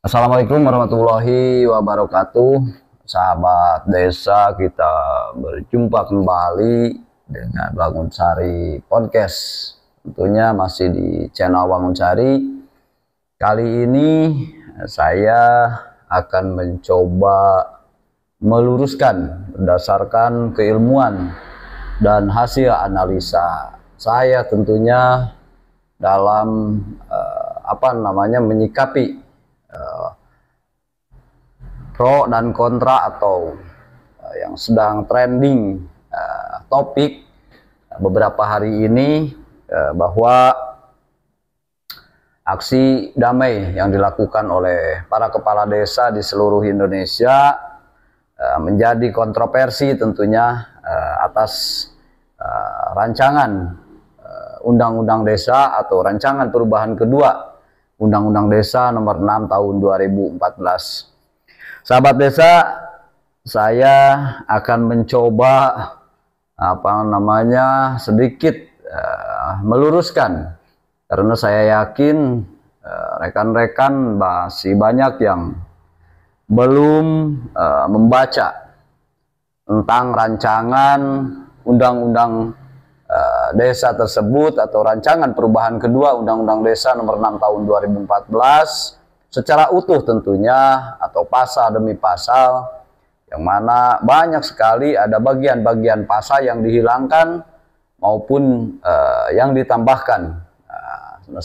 Assalamualaikum warahmatullahi wabarakatuh. Sahabat desa, kita berjumpa kembali dengan Bangun Sari Podcast. Tentunya masih di channel Bangun Sari. Kali ini saya akan mencoba meluruskan berdasarkan keilmuan dan hasil analisa saya tentunya dalam menyikapi pro dan kontra atau yang sedang trending topik beberapa hari ini, bahwa aksi damai yang dilakukan oleh para kepala desa di seluruh Indonesia menjadi kontroversi tentunya atas rancangan Undang-Undang Desa atau rancangan perubahan kedua Undang-Undang Desa nomor 6 tahun 2014. Sahabat desa, saya akan mencoba sedikit meluruskan, karena saya yakin rekan-rekan masih banyak yang belum membaca tentang rancangan undang-undang desa tersebut atau rancangan perubahan kedua Undang-Undang Desa nomor 6 tahun 2014 secara utuh tentunya, atau pasal demi pasal, yang mana banyak sekali ada bagian-bagian pasal yang dihilangkan maupun yang ditambahkan.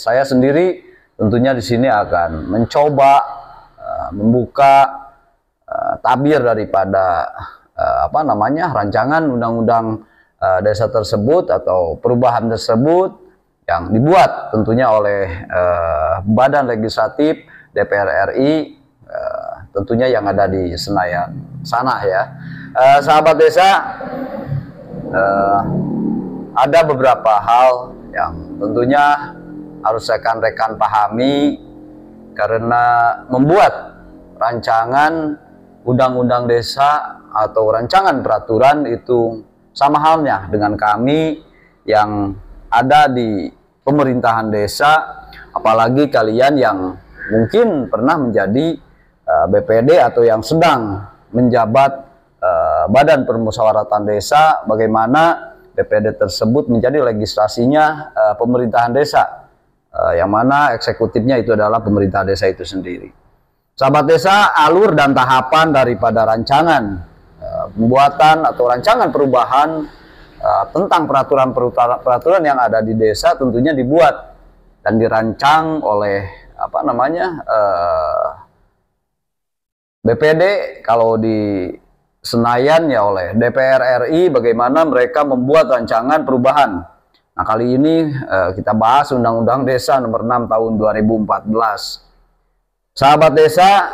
Saya sendiri tentunya di sini akan mencoba membuka tabir daripada rancangan undang-undang desa tersebut atau perubahan tersebut yang dibuat tentunya oleh Badan Legislatif DPR RI, tentunya yang ada di Senayan sana ya. Sahabat desa, ada beberapa hal yang tentunya harus rekan-rekan pahami, karena membuat rancangan undang-undang desa atau rancangan peraturan itu sama halnya dengan kami yang ada di pemerintahan desa, apalagi kalian yang mungkin pernah menjadi BPD atau yang sedang menjabat Badan Permusyawaratan Desa, bagaimana BPD tersebut menjadi legislasinya pemerintahan desa, yang mana eksekutifnya itu adalah pemerintah desa itu sendiri. Sahabat desa, alur dan tahapan daripada rancangan pembuatan atau rancangan perubahan tentang peraturan yang ada di desa tentunya dibuat dan dirancang oleh BPD, kalau di Senayan ya oleh DPR RI, bagaimana mereka membuat rancangan perubahan. Nah, kali ini kita bahas Undang-Undang Desa nomor 6 tahun 2014. Sahabat desa,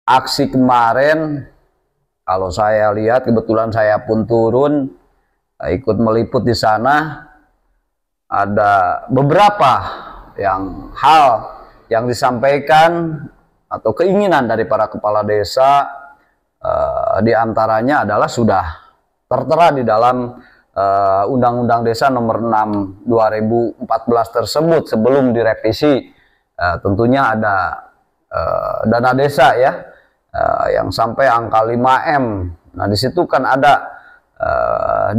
aksi kemarin, kalau saya lihat, kebetulan saya pun turun ikut meliput di sana, ada beberapa hal yang disampaikan atau keinginan dari para kepala desa, diantaranya adalah sudah tertera di dalam Undang-Undang Desa nomor 6 2014 tersebut sebelum direvisi. Tentunya ada dana desa ya, yang sampai angka 5M. Nah, disitu kan ada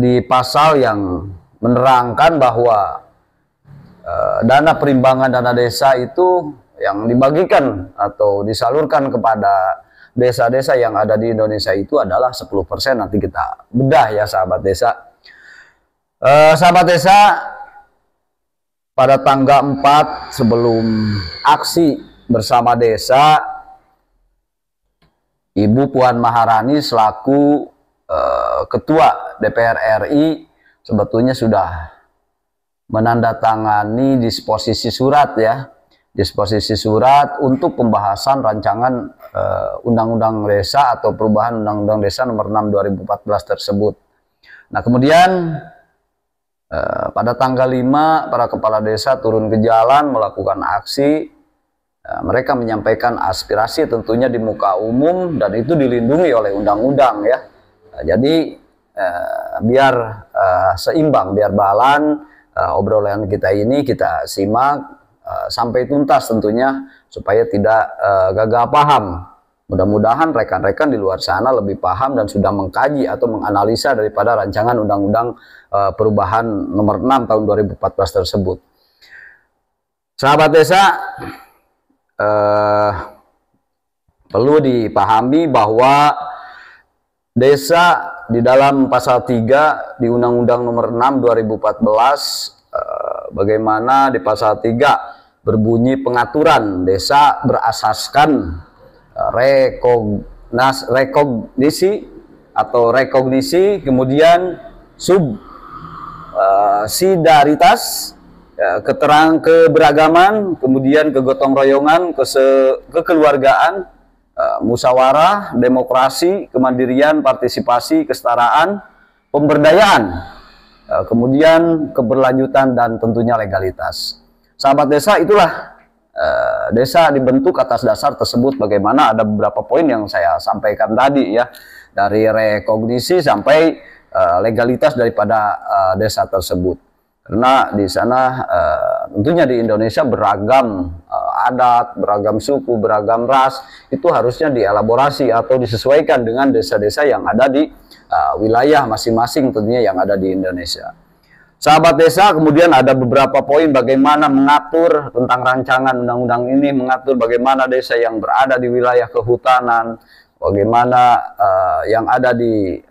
di pasal yang menerangkan bahwa dana perimbangan dana desa itu yang dibagikan atau disalurkan kepada desa-desa yang ada di Indonesia itu adalah 10%. Nanti kita bedah ya sahabat desa. Sahabat desa, pada tanggal 4 sebelum aksi bersama desa, Ibu Puan Maharani selaku Ketua DPR RI sebetulnya sudah menandatangani disposisi surat ya, disposisi surat untuk pembahasan rancangan Undang-Undang Desa atau perubahan Undang-Undang Desa nomor 6 2014 tersebut. Nah, kemudian pada tanggal 5 para kepala desa turun ke jalan melakukan aksi. Mereka menyampaikan aspirasi tentunya di muka umum, dan itu dilindungi oleh undang-undang ya. Jadi biar seimbang, biar balan obrolan kita ini kita simak sampai tuntas tentunya supaya tidak gagal paham. Mudah-mudahan rekan-rekan di luar sana lebih paham dan sudah mengkaji atau menganalisa daripada rancangan Undang-Undang Perubahan Nomor 6 Tahun 2014 tersebut. Sahabat desa, perlu dipahami bahwa desa di dalam pasal 3 di Undang-Undang Nomor 6 2014, bagaimana di pasal 3 berbunyi pengaturan desa berasaskan rekognisi, kemudian subsidiaritas, keberagaman, kemudian kegotong royongan, kekeluargaan, musyawarah, demokrasi, kemandirian, partisipasi, kesetaraan, pemberdayaan, kemudian keberlanjutan, dan tentunya legalitas. Sahabat desa, itulah desa dibentuk atas dasar tersebut. Bagaimana ada beberapa poin yang saya sampaikan tadi ya, dari rekognisi sampai legalitas daripada desa tersebut. Karena di sana tentunya di Indonesia beragam adat, beragam suku, beragam ras, itu harusnya dielaborasi atau disesuaikan dengan desa-desa yang ada di wilayah masing-masing tentunya yang ada di Indonesia. Sahabat desa, kemudian ada beberapa poin bagaimana mengatur tentang rancangan undang-undang ini, mengatur bagaimana desa yang berada di wilayah kehutanan, bagaimana yang ada di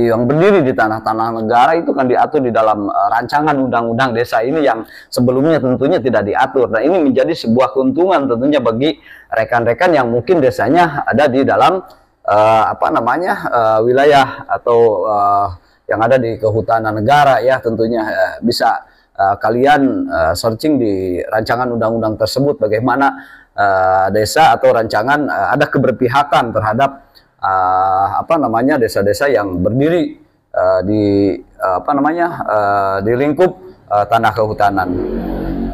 yang berdiri di tanah-tanah negara itu kan diatur di dalam rancangan undang-undang desa ini yang sebelumnya tentunya tidak diatur. Nah, ini menjadi sebuah keuntungan tentunya bagi rekan-rekan yang mungkin desanya ada di dalam wilayah atau yang ada di kehutanan negara ya, tentunya bisa kalian searching di rancangan undang-undang tersebut bagaimana desa atau rancangan ada keberpihakan terhadap desa-desa yang berdiri di lingkup tanah kehutanan.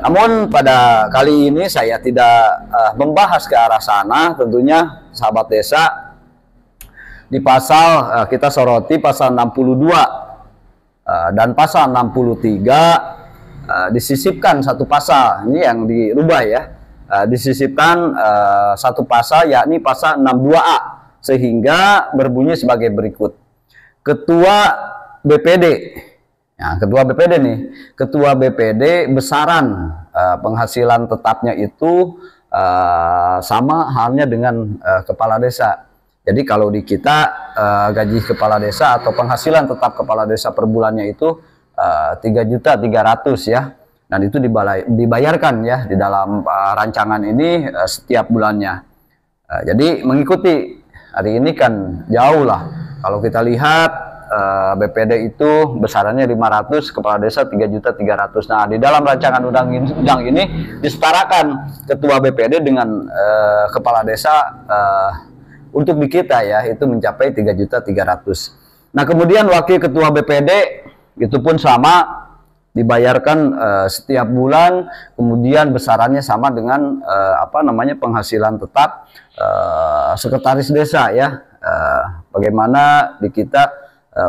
Namun pada kali ini saya tidak membahas ke arah sana, tentunya sahabat desa. Di pasal kita soroti pasal 62 dan pasal 63 disisipkan satu pasal, ini yang dirubah ya, disisipkan satu pasal yakni pasal 62A, sehingga berbunyi sebagai berikut. Ketua BPD, ya, ketua BPD besaran penghasilan tetapnya itu sama halnya dengan kepala desa. Jadi kalau di kita gaji kepala desa atau penghasilan tetap kepala desa per bulannya itu 3.300.000 ya, dan itu dibayarkan ya di dalam rancangan ini setiap bulannya. Jadi mengikuti hari ini kan jauh lah. Kalau kita lihat BPD itu besarannya 500, kepala desa 3.300.000. Nah, di dalam rancangan undang ini disetarakan ketua BPD dengan kepala desa untuk di kita ya, itu mencapai 3.300.000. Nah, kemudian wakil ketua BPD itu pun sama, dibayarkan setiap bulan, kemudian besarannya sama dengan penghasilan tetap sekretaris desa ya. Bagaimana di kita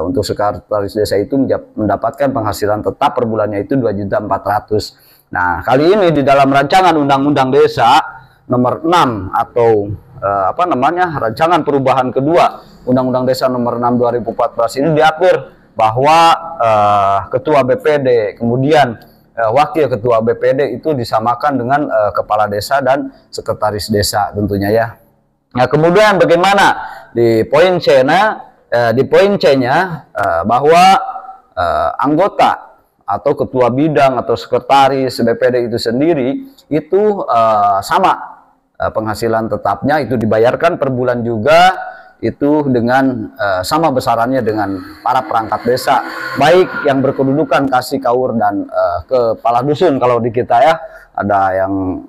untuk sekretaris desa itu mendapatkan penghasilan tetap per bulannya itu 2.400.000. Nah, kali ini di dalam rancangan undang-undang desa nomor 6 atau rancangan perubahan kedua Undang-Undang Desa nomor 6 2014 ini diatur bahwa ketua BPD kemudian wakil ketua BPD itu disamakan dengan kepala desa dan sekretaris desa tentunya ya. Nah, kemudian bagaimana di poin C-nya bahwa anggota atau ketua bidang atau sekretaris BPD itu sendiri itu sama penghasilan tetapnya itu dibayarkan per bulan juga, itu dengan sama besarannya dengan para perangkat desa, baik yang berkedudukan kasih kaur dan kepala dusun. Kalau di kita ya ada yang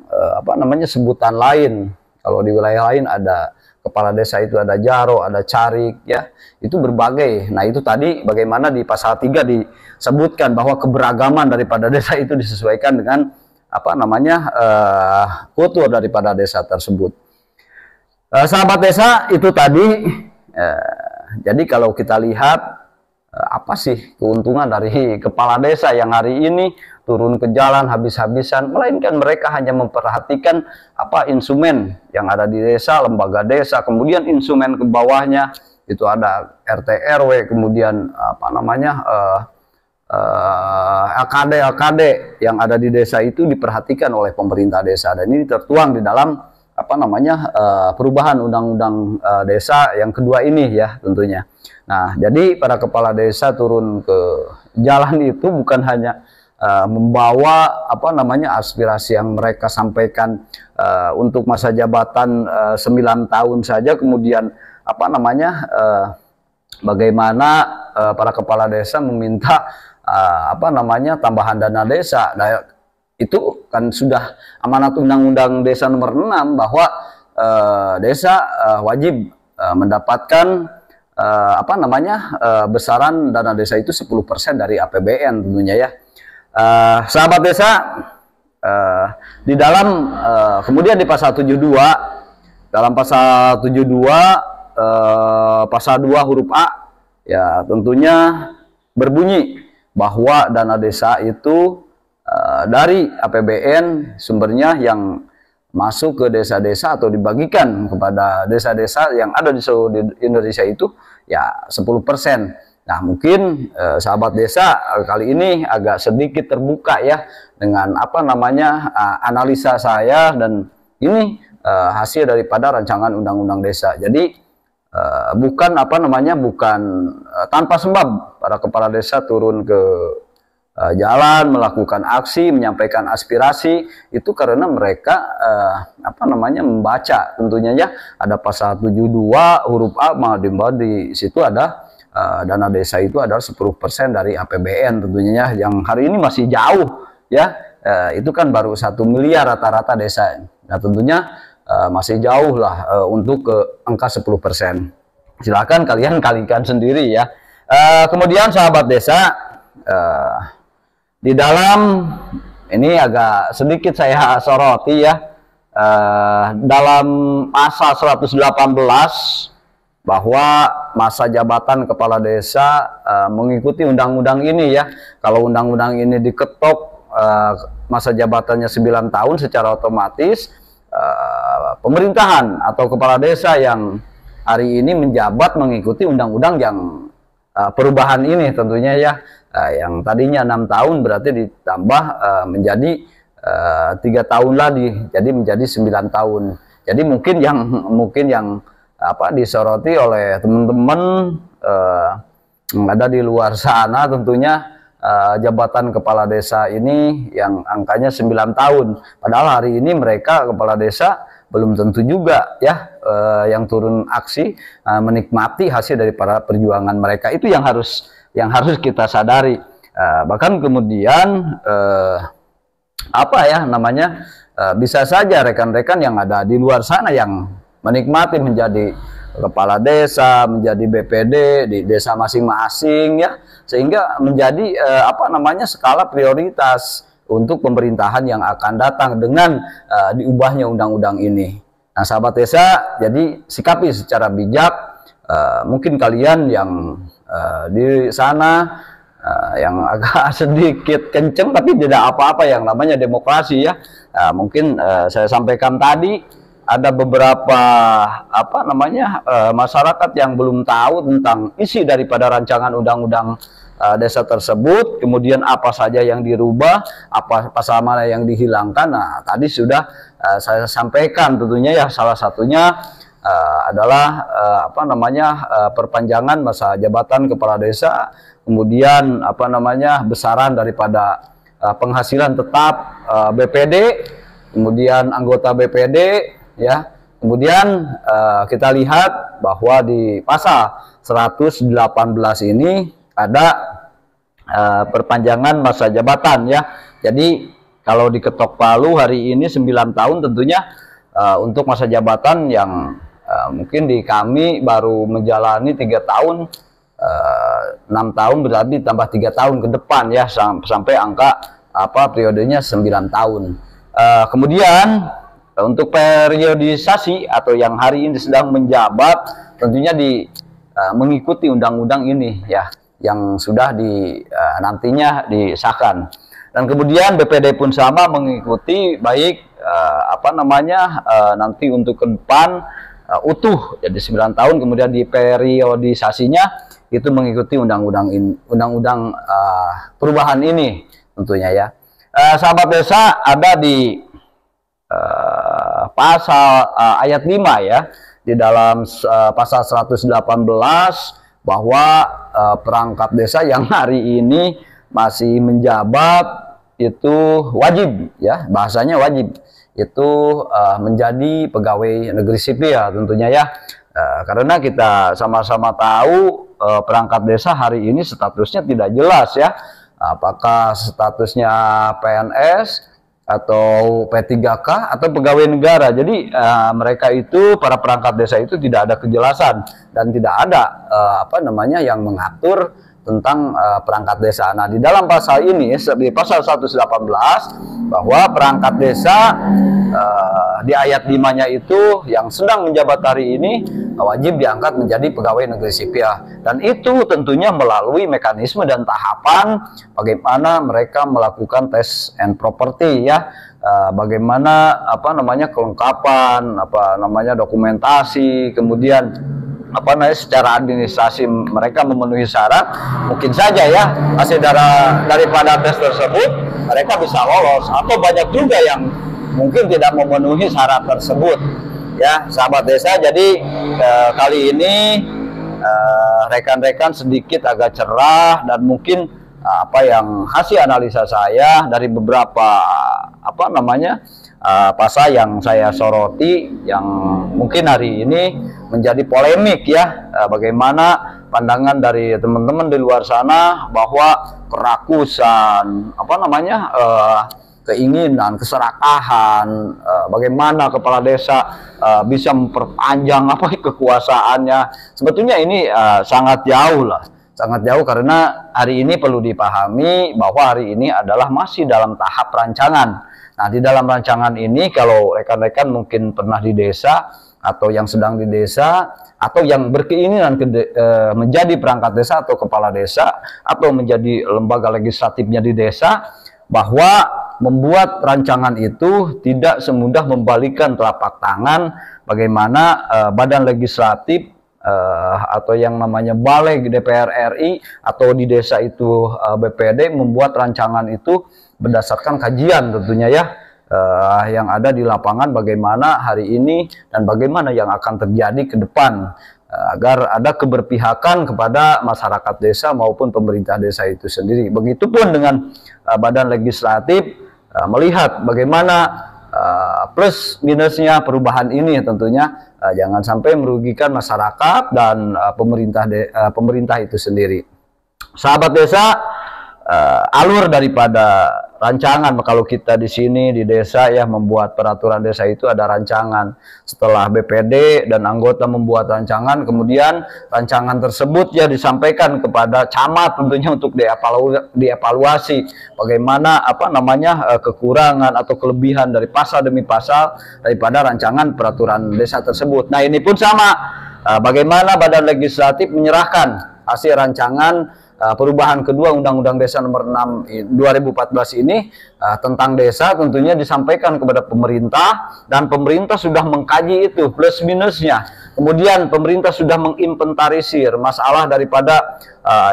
sebutan lain. Kalau di wilayah lain ada kepala desa itu ada jaro, ada carik ya, itu berbagai. Nah, itu tadi bagaimana di pasal 3 disebutkan bahwa keberagaman daripada desa itu disesuaikan dengan kultur daripada desa tersebut. Sahabat desa, itu tadi jadi kalau kita lihat apa sih keuntungan dari kepala desa yang hari ini turun ke jalan habis-habisan, melainkan mereka hanya memperhatikan apa instrumen yang ada di desa, lembaga desa, kemudian instrumen ke bawahnya itu ada RT RW, kemudian apa namanya LKD yang ada di desa itu diperhatikan oleh pemerintah desa, dan ini tertuang di dalam apa namanya perubahan undang-undang desa yang kedua ini ya tentunya. Nah, jadi para kepala desa turun ke jalan itu bukan hanya membawa apa namanya aspirasi yang mereka sampaikan untuk masa jabatan 9 tahun saja, kemudian apa namanya bagaimana para kepala desa meminta apa namanya tambahan dana desa. Nah, itu kan sudah amanat undang-undang desa nomor 6 bahwa desa wajib mendapatkan apa namanya besaran dana desa itu 10% dari APBN tentunya ya. Sahabat desa, di dalam kemudian di pasal 72, dalam pasal 72 pasal 2 huruf A ya tentunya berbunyi bahwa dana desa itu dari APBN sumbernya yang masuk ke desa-desa atau dibagikan kepada desa-desa yang ada di seluruh Indonesia itu ya 10%. Nah, mungkin sahabat desa kali ini agak sedikit terbuka ya dengan apa namanya analisa saya, dan ini hasil daripada rancangan undang-undang desa. Jadi bukan apa namanya tanpa sebab para kepala desa turun ke jalan, melakukan aksi, menyampaikan aspirasi itu karena mereka apa namanya membaca tentunya ya ada pasal 72 huruf A, di situ ada dana desa itu adalah 10% dari APBN tentunya ya, yang hari ini masih jauh ya, itu kan baru 1 miliar rata-rata desa. Nah, tentunya masih jauh lah untuk ke angka 10%. Silakan kalian kalikan sendiri ya. Kemudian sahabat desa, di dalam ini agak sedikit saya soroti ya, dalam pasal 118 bahwa masa jabatan kepala desa mengikuti undang-undang ini ya. Kalau undang-undang ini diketok masa jabatannya 9 tahun, secara otomatis pemerintahan atau kepala desa yang hari ini menjabat mengikuti undang-undang yang perubahan ini tentunya ya. Yang tadinya 6 tahun berarti ditambah menjadi 3 tahun lagi, jadi menjadi 9 tahun. Jadi mungkin yang apa disoroti oleh teman-teman yang ada di luar sana tentunya jabatan kepala desa ini yang angkanya 9 tahun. Padahal hari ini mereka kepala desa belum tentu juga ya yang turun aksi menikmati hasil dari para perjuangan mereka. Itu yang harus kita sadari. Bahkan kemudian apa ya namanya bisa saja rekan-rekan yang ada di luar sana yang menikmati menjadi kepala desa, menjadi BPD di desa masing-masing ya, sehingga menjadi apa namanya skala prioritas untuk pemerintahan yang akan datang dengan diubahnya undang-undang ini. Nah, sahabat desa, jadi sikapi secara bijak. Mungkin kalian yang di sana yang agak sedikit kenceng, tapi tidak apa-apa, yang namanya demokrasi ya. Mungkin saya sampaikan tadi ada beberapa apa namanya masyarakat yang belum tahu tentang isi daripada rancangan undang-undang desa tersebut, kemudian apa saja yang dirubah, apa pasal mana yang dihilangkan. Nah, tadi sudah saya sampaikan tentunya ya, salah satunya adalah apa namanya perpanjangan masa jabatan kepala desa, kemudian apa namanya besaran daripada penghasilan tetap BPD, kemudian anggota BPD ya. Kemudian kita lihat bahwa di pasal 118 ini ada perpanjangan masa jabatan ya. Jadi kalau diketok palu hari ini 9 tahun tentunya untuk masa jabatan yang mungkin di kami baru menjalani 3 tahun, 6 tahun berarti tambah 3 tahun ke depan ya, sampai angka apa periodenya 9 tahun. Kemudian untuk periodisasi atau yang hari ini sedang menjabat tentunya mengikuti undang-undang ini ya. yang sudah nantinya disahkan. Dan kemudian BPD pun sama mengikuti baik nanti untuk ke depan utuh jadi 9 tahun, kemudian di periodisasinya itu mengikuti undang-undang perubahan ini tentunya ya. Sahabat desa, ada di pasal ayat 5 ya, di dalam pasal 118 bahwa perangkat desa yang hari ini masih menjabat itu wajib ya, bahasanya wajib itu menjadi pegawai negeri sipil tentunya ya. Karena kita sama-sama tahu perangkat desa hari ini statusnya tidak jelas ya, apakah statusnya PNS atau P3K atau pegawai negara. Jadi mereka itu, para perangkat desa itu tidak ada kejelasan dan tidak ada yang mengatur tentang perangkat desa. Nah, di dalam pasal ini, di pasal 118 bahwa perangkat desa di ayat 5-nya itu yang sedang menjabat hari ini wajib diangkat menjadi pegawai negeri sipil, dan itu tentunya melalui mekanisme dan tahapan bagaimana mereka melakukan tes and property ya, bagaimana kelengkapan dokumentasi, kemudian secara administrasi mereka memenuhi syarat. Mungkin saja ya hasil daripada tes tersebut mereka bisa lolos, atau banyak juga yang mungkin tidak memenuhi syarat tersebut ya, sahabat desa. Jadi kali ini rekan-rekan sedikit agak cerah, dan mungkin yang hasil analisa saya dari beberapa pasal yang saya soroti yang mungkin hari ini menjadi polemik ya, bagaimana pandangan dari teman-teman di luar sana bahwa kerakusan keinginan, keserakahan, bagaimana kepala desa bisa memperpanjang kekuasaannya. Sebetulnya ini sangat jauh lah, sangat jauh, karena hari ini perlu dipahami bahwa hari ini adalah masih dalam tahap rancangan. Nah, di dalam rancangan ini, kalau rekan-rekan mungkin pernah di desa, atau yang sedang di desa, atau yang berkeinginan menjadi perangkat desa atau kepala desa, atau menjadi lembaga legislatifnya di desa, bahwa membuat rancangan itu tidak semudah membalikan telapak tangan bagaimana badan legislatif atau yang namanya Balai DPR RI atau di desa itu BPD membuat rancangan itu berdasarkan kajian tentunya ya, yang ada di lapangan bagaimana hari ini dan bagaimana yang akan terjadi ke depan, agar ada keberpihakan kepada masyarakat desa maupun pemerintah desa itu sendiri. Begitupun dengan badan legislatif melihat bagaimana plus minusnya perubahan ini, tentunya jangan sampai merugikan masyarakat dan pemerintah itu sendiri. Sahabat desa, alur daripada rancangan, kalau kita di sini di desa ya membuat peraturan desa itu ada rancangan. Setelah BPD dan anggota membuat rancangan, kemudian rancangan tersebut ya disampaikan kepada camat tentunya untuk dievaluasi bagaimana kekurangan atau kelebihan dari pasal demi pasal daripada rancangan peraturan desa tersebut. Nah, ini pun sama, bagaimana badan legislatif menyerahkan hasil rancangan perubahan kedua Undang-Undang Desa Nomor 6 2014 ini tentang desa, tentunya disampaikan kepada pemerintah, dan pemerintah sudah mengkaji itu plus minusnya. Kemudian pemerintah sudah menginventarisir masalah daripada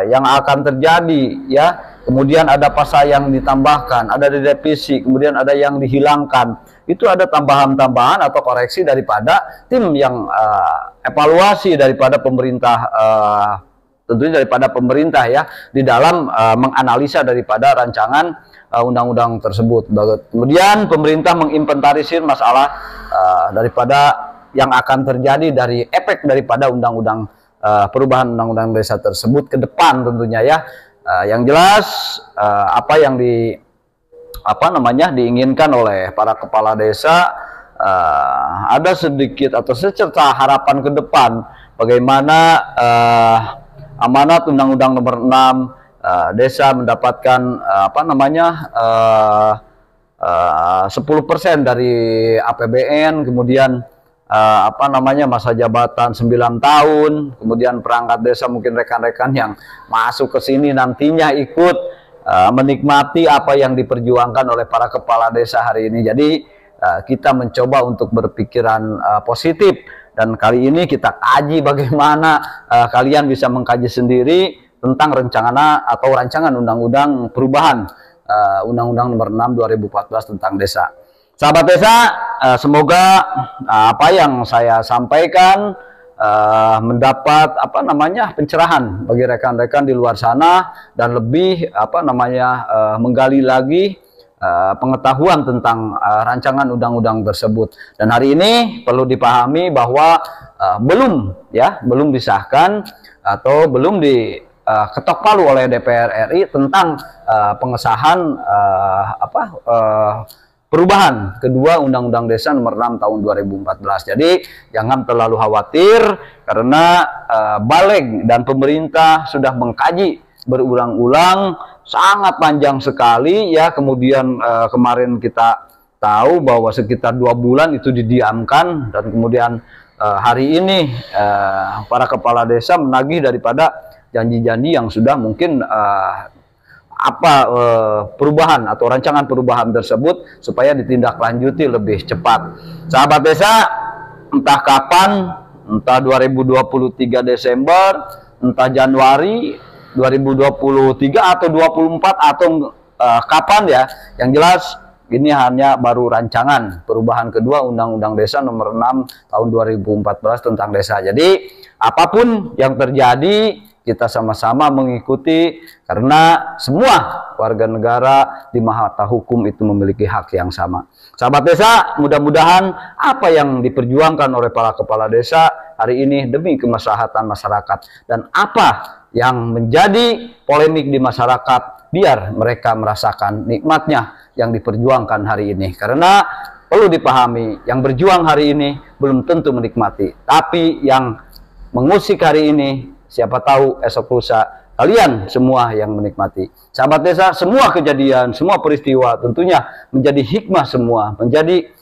yang akan terjadi ya. Kemudian ada pasal yang ditambahkan, ada direvisi, kemudian ada yang dihilangkan. Itu ada tambahan-tambahan atau koreksi daripada tim yang evaluasi daripada pemerintah, tentunya daripada pemerintah ya, di dalam menganalisa daripada rancangan undang-undang tersebut. Kemudian pemerintah menginventarisir masalah daripada yang akan terjadi dari efek daripada undang-undang perubahan undang-undang desa tersebut ke depan tentunya ya. Yang jelas apa yang diinginkan oleh para kepala desa, ada sedikit atau secerca harapan ke depan bagaimana amanat Undang-Undang Nomor 6 desa mendapatkan 10% dari APBN, kemudian masa jabatan 9 tahun, kemudian perangkat desa mungkin rekan-rekan yang masuk ke sini nantinya ikut menikmati apa yang diperjuangkan oleh para kepala desa hari ini. Jadi kita mencoba untuk berpikiran positif, dan kali ini kita kaji bagaimana kalian bisa mengkaji sendiri tentang rancangan undang-undang perubahan Undang-Undang Nomor 6 2014 tentang desa. Sahabat desa, semoga apa yang saya sampaikan mendapat pencerahan bagi rekan-rekan di luar sana, dan lebih menggali lagi pengetahuan tentang rancangan undang-undang tersebut. Dan hari ini perlu dipahami bahwa belum disahkan atau belum diketok palu oleh DPR RI tentang pengesahan perubahan kedua Undang-Undang Desa Nomor 6 tahun 2014. Jadi jangan terlalu khawatir, karena Baleg dan pemerintah sudah mengkaji berulang-ulang, sangat panjang sekali ya. Kemudian kemarin kita tahu bahwa sekitar 2 bulan itu didiamkan, dan kemudian hari ini para kepala desa menagih daripada janji-janji yang sudah mungkin perubahan atau rancangan perubahan tersebut supaya ditindaklanjuti lebih cepat. Sahabat desa, entah kapan, entah 2023 Desember, entah Januari 2023 atau 24 atau kapan ya, yang jelas ini hanya baru rancangan perubahan kedua Undang-Undang Desa Nomor 6 tahun 2014 tentang desa. Jadi apapun yang terjadi, kita sama-sama mengikuti, karena semua warga negara di mata hukum itu memiliki hak yang sama. Sahabat desa, mudah-mudahan apa yang diperjuangkan oleh para kepala desa hari ini demi kemaslahatan masyarakat, dan apa yang menjadi polemik di masyarakat, biar mereka merasakan nikmatnya yang diperjuangkan hari ini. Karena perlu dipahami, yang berjuang hari ini belum tentu menikmati, tapi yang mengusik hari ini, siapa tahu esok lusa kalian semua yang menikmati. Sahabat desa, semua kejadian, semua peristiwa tentunya menjadi hikmah semua, menjadi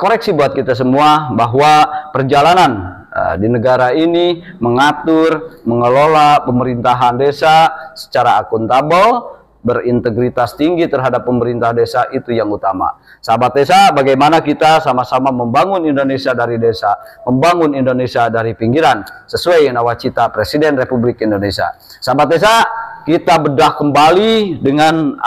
koreksi buat kita semua, bahwa perjalanan di negara ini mengatur, mengelola pemerintahan desa secara akuntabel, berintegritas tinggi terhadap pemerintah desa, itu yang utama. Sahabat desa, bagaimana kita sama-sama membangun Indonesia dari desa, membangun Indonesia dari pinggiran, sesuai nawacita Presiden Republik Indonesia. Sahabat desa, kita bedah kembali dengan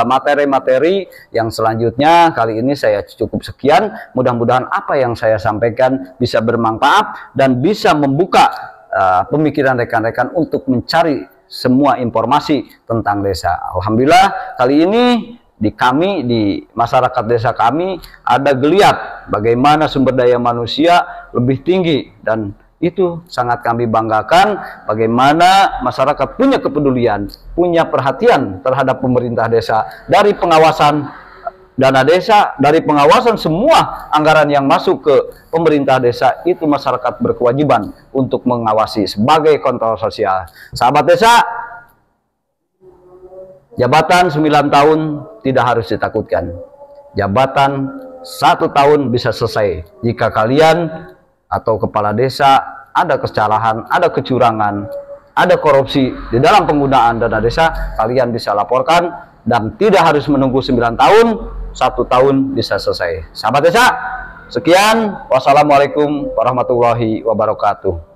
materi-materi yang selanjutnya. Kali ini saya cukup sekian. Mudah-mudahan apa yang saya sampaikan bisa bermanfaat dan bisa membuka pemikiran rekan-rekan untuk mencari semua informasi tentang desa. Alhamdulillah, kali ini di masyarakat desa kami ada geliat bagaimana sumber daya manusia lebih tinggi, dan itu sangat kami banggakan, bagaimana masyarakat punya kepedulian, punya perhatian terhadap pemerintah desa, dari pengawasan dana desa, dari pengawasan semua anggaran yang masuk ke pemerintah desa, itu masyarakat berkewajiban untuk mengawasi sebagai kontrol sosial. Sahabat desa, jabatan 9 tahun tidak harus ditakutkan. Jabatan 1 tahun bisa selesai jika kalian atau kepala desa ada kesalahan, ada kecurangan, ada korupsi di dalam penggunaan dana desa, kalian bisa laporkan, dan tidak harus menunggu 9 tahun, 1 tahun bisa selesai. Sahabat desa, sekian. Wassalamualaikum warahmatullahi wabarakatuh.